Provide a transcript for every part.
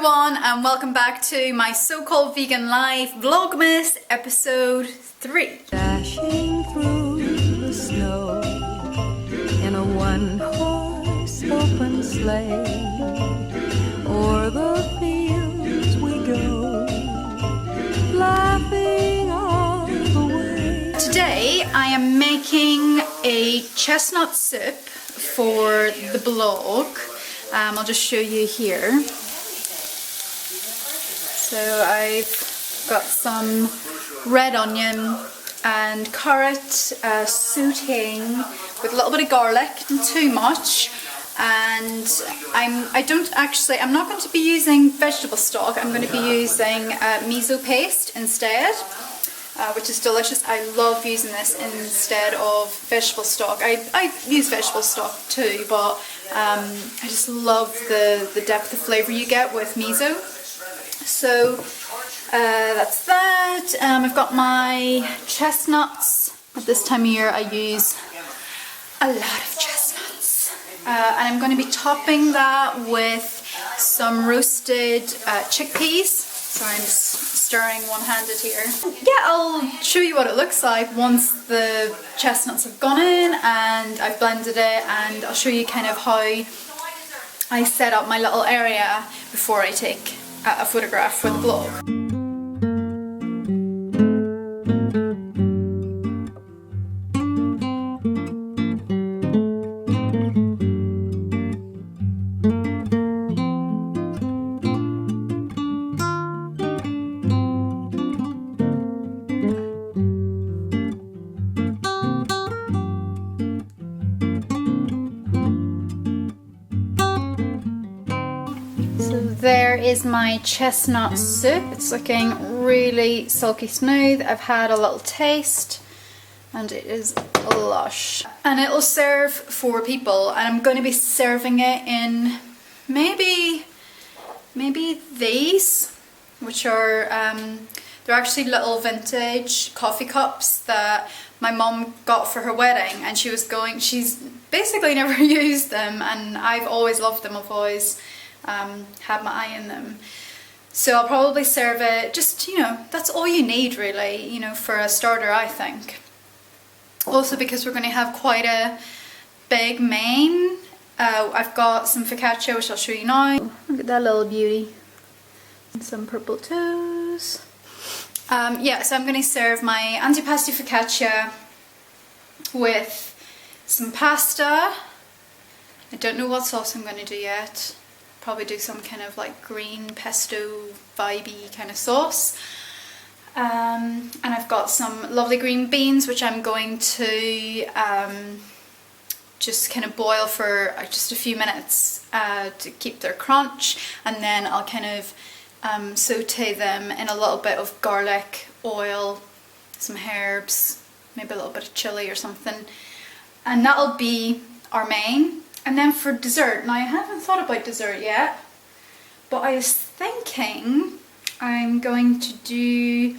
everyone and welcome back to my so-called vegan life vlogmas episode 3. Dashing through the snow in a one-horse open sleigh, o'er the fields we go, laughing all the way. Today I am making a chestnut soup for the blog. I'll just show you here. So I've got some red onion and carrot sauteing with a little bit of garlic, not too much. And I'm not going to be using vegetable stock. I'm going to be using miso paste instead, which is delicious. I love using this instead of vegetable stock. I use vegetable stock too, but I just love the depth of flavour you get with miso. So that's that. I've got my chestnuts. At this time of year I use a lot of chestnuts. And I'm going to be topping that with some roasted chickpeas. Sorry, I'm just stirring one-handed here. Yeah, I'll show you what it looks like once the chestnuts have gone in and I've blended it, and I'll show you kind of how I set up my little area before I take a photograph for the blog. There is my chestnut soup. It's looking really silky smooth. I've had a little taste and it is lush. And it'll serve 4 people, and I'm going to be serving it in maybe these, which are they're actually little vintage coffee cups that my mum got for her wedding, and she's basically never used them, and I've always loved them. I've always had my eye in them. So I'll probably serve it, just, that's all you need really, for a starter, I think. Also, because we're going to have quite a big main, I've got some focaccia, which I'll show you now. Look at that little beauty. And some purple toes. Yeah, so I'm going to serve my antipasto focaccia with some pasta. I don't know what sauce I'm going to do yet. Probably do some kind of like green pesto vibey kind of sauce. And I've got some lovely green beans, which I'm going to just kind of boil for just a few minutes to keep their crunch, and then I'll kind of saute them in a little bit of garlic, oil, some herbs, maybe a little bit of chili or something, and that'll be our main. And then for dessert, now I haven't thought about dessert yet, but I was thinking I'm going to do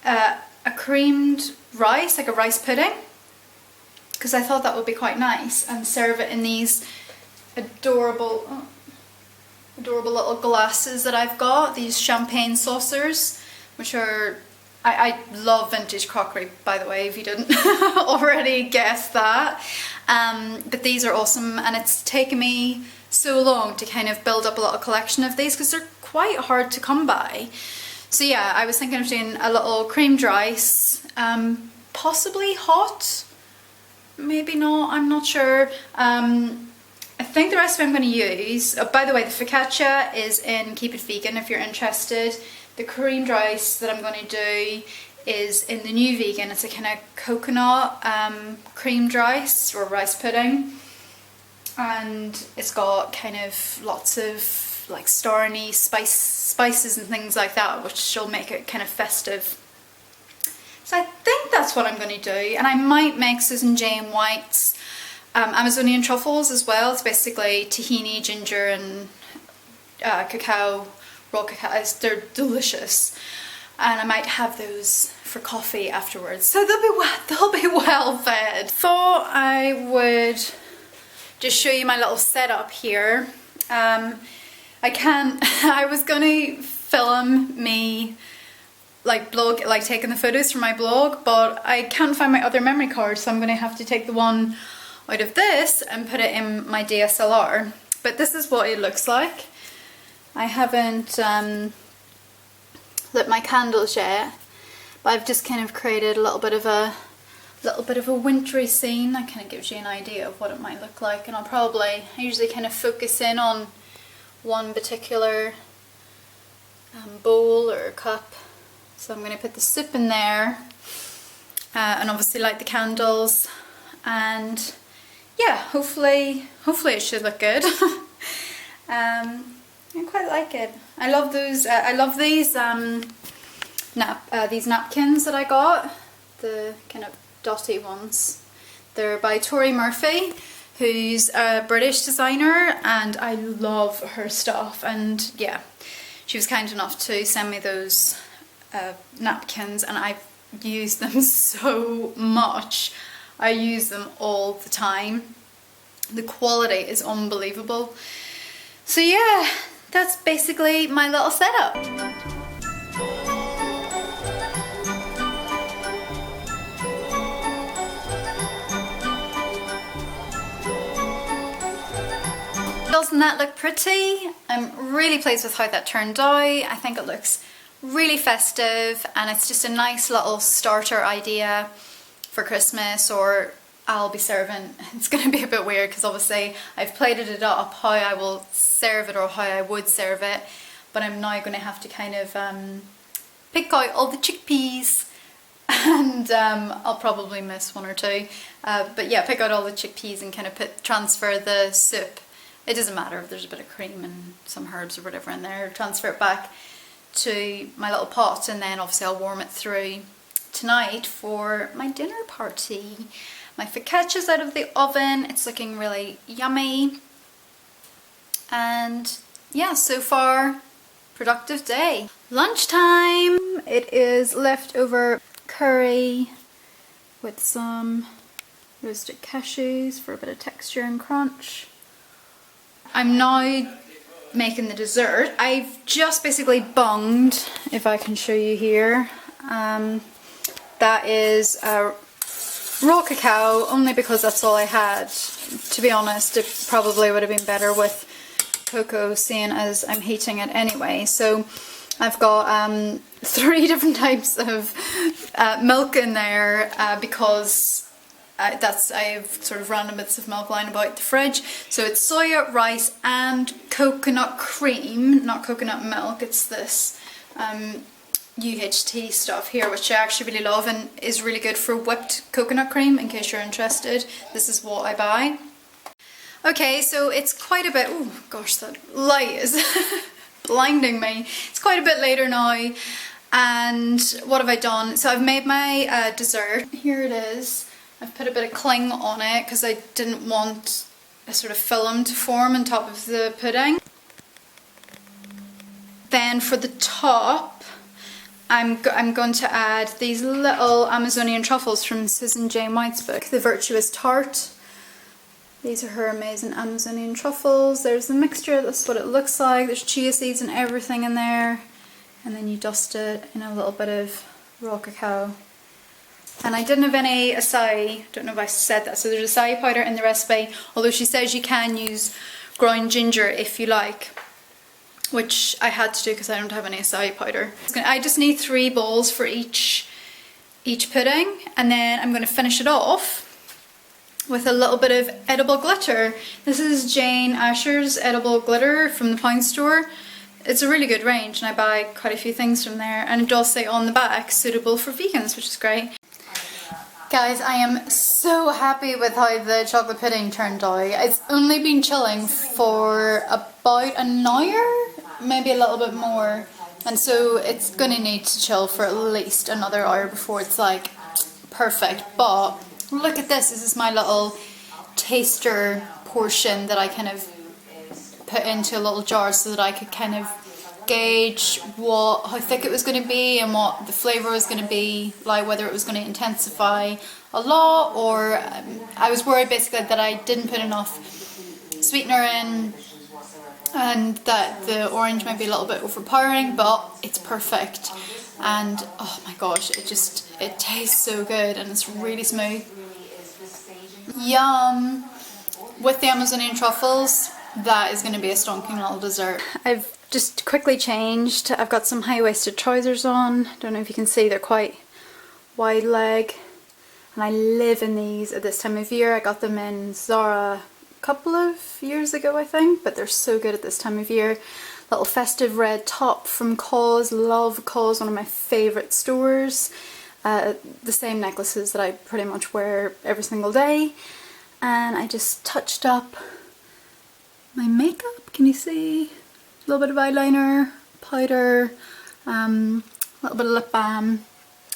a creamed rice, like a rice pudding, because I thought that would be quite nice, and serve it in these adorable little glasses that I've got, these champagne saucers, which are, I love vintage crockery, by the way, if you didn't already guess that. But these are awesome, and it's taken me so long to kind of build up a little collection of these because they're quite hard to come by. So yeah, I was thinking of doing a little creamed rice, possibly hot, maybe not, I'm not sure. I think the recipe I'm going to use, by the way, the focaccia is in Keep It Vegan if you're interested. The creamed rice that I'm going to do is in the new vegan. It's a kind of coconut creamed rice or rice pudding, and it's got kind of lots of like starny spices and things like that, which will make it kind of festive. So I think that's what I'm going to do, and I might make Susan Jane White's Amazonian truffles as well. It's basically tahini, ginger and cacao, raw cacao. They're delicious, and I might have those for coffee afterwards, so they'll be well fed. Thought I would just show you my little setup here. I can't, I was gonna film me like taking the photos for my blog, but I can't find my other memory card, so I'm gonna have to take the one out of this and put it in my DSLR. But this is what it looks like. I haven't lit my candles yet, but I've just kind of created a little bit of a wintry scene. That kind of gives you an idea of what it might look like, and I usually kind of focus in on one particular bowl or cup. So I'm going to put the soup in there and obviously light the candles, and yeah, hopefully it should look good. I quite like it. I love those. I love these these napkins that I got, the kind of dotty ones. They're by Tori Murphy, who's a British designer, and I love her stuff. And yeah, she was kind enough to send me those napkins, and I've used them so much. I use them all the time. The quality is unbelievable. So yeah, that's basically my little setup. Doesn't that look pretty? I'm really pleased with how that turned out. I think it looks really festive, and it's just a nice little starter idea for Christmas, or I'll be serving. It's going to be a bit weird because obviously I've plated it up how I will serve it or how I would serve it, but I'm now going to have to kind of pick out all the chickpeas, and I'll probably miss one or two, but yeah, pick out all the chickpeas and kind of transfer the soup. It doesn't matter if there's a bit of cream and some herbs or whatever in there, transfer it back to my little pot, and then obviously I'll warm it through tonight for my dinner party. My focaccia's out of the oven, it's looking really yummy, and yeah, so far, productive day. Lunchtime! It is leftover curry with some roasted cashews for a bit of texture and crunch. I'm now making the dessert. I've just basically bunged, if I can show you here. That is raw cacao, only because that's all I had. To be honest, it probably would have been better with cocoa, seeing as I'm heating it anyway. So I've got 3 different types of milk in there because I have sort of random bits of milk lying about the fridge. So it's soya, rice and coconut cream, not coconut milk. It's this UHT stuff here, which I actually really love and is really good for whipped coconut cream, in case you're interested. This is what I buy. Okay, so it's quite a bit, oh gosh, that light is blinding me. It's quite a bit later now, and what have I done? So I've made my dessert. Here it is. I've put a bit of cling on it because I didn't want a sort of film to form on top of the pudding. Then for the top, I'm going to add these little Amazonian truffles from Susan Jane White's book, The Virtuous Tart. These are her amazing Amazonian truffles. There's the mixture, that's what it looks like. There's chia seeds and everything in there. And then you dust it in a little bit of raw cacao. And I didn't have any acai, don't know if I said that, so there's acai powder in the recipe, although she says you can use ground ginger if you like, which I had to do because I don't have any acai powder. I just need 3 bowls for each pudding, and then I'm going to finish it off with a little bit of edible glitter. This is Jane Asher's edible glitter from the pound store. It's a really good range, and I buy quite a few things from there, and it does say on the back, suitable for vegans, which is great. Guys, I am so happy with how the chocolate pudding turned out. It's only been chilling for about an hour, maybe a little bit more. And so it's going to need to chill for at least another hour before it's like perfect. But look at this. This is my little taster portion that I kind of put into a little jar so that I could kind of gauge how thick it was going to be and what the flavour was going to be like, whether it was going to intensify a lot, or I was worried basically that I didn't put enough sweetener in and that the orange might be a little bit overpowering, but it's perfect. And oh my gosh, it tastes so good and it's really smooth. Yum! With the Amazonian truffles, that is going to be a stonking little dessert. I've just quickly changed. I've got some high-waisted trousers on. Don't know if you can see, they're quite wide leg. And I live in these at this time of year. I got them in Zara a couple of years ago, I think, but they're so good at this time of year. Little festive red top from Cause. Love Cause, one of my favourite stores. The same necklaces that I pretty much wear every single day. And I just touched up my makeup. Can you see? A little bit of eyeliner, powder, a little bit of lip balm.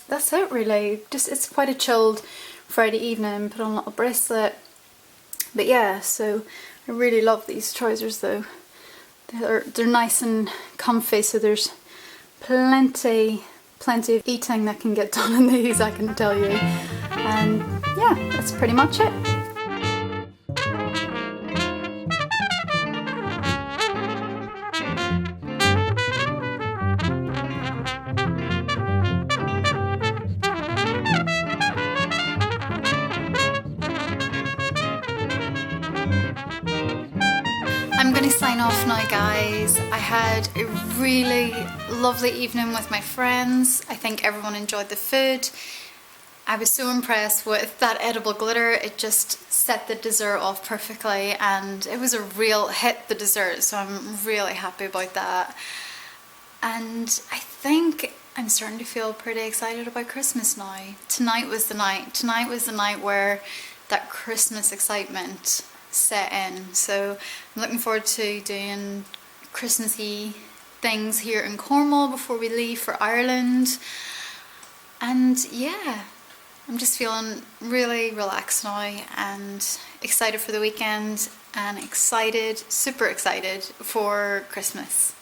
That's it really. Just, it's quite a chilled Friday evening. Put on a little bracelet. But yeah, so I really love these trousers though. They're nice and comfy, so there's plenty of eating that can get done in these, I can tell you. And yeah, that's pretty much it. I'm going to sign off now, guys. I had a really lovely evening with my friends. I think everyone enjoyed the food. I was so impressed with that edible glitter. It just set the dessert off perfectly and it was a real hit, the dessert, so I'm really happy about that. And I think I'm starting to feel pretty excited about Christmas now. Tonight was the night. Tonight was the night where that Christmas excitement set in. So I'm looking forward to doing Christmassy things here in Cornwall before we leave for Ireland. And yeah, I'm just feeling really relaxed now and excited for the weekend and excited, super excited for Christmas.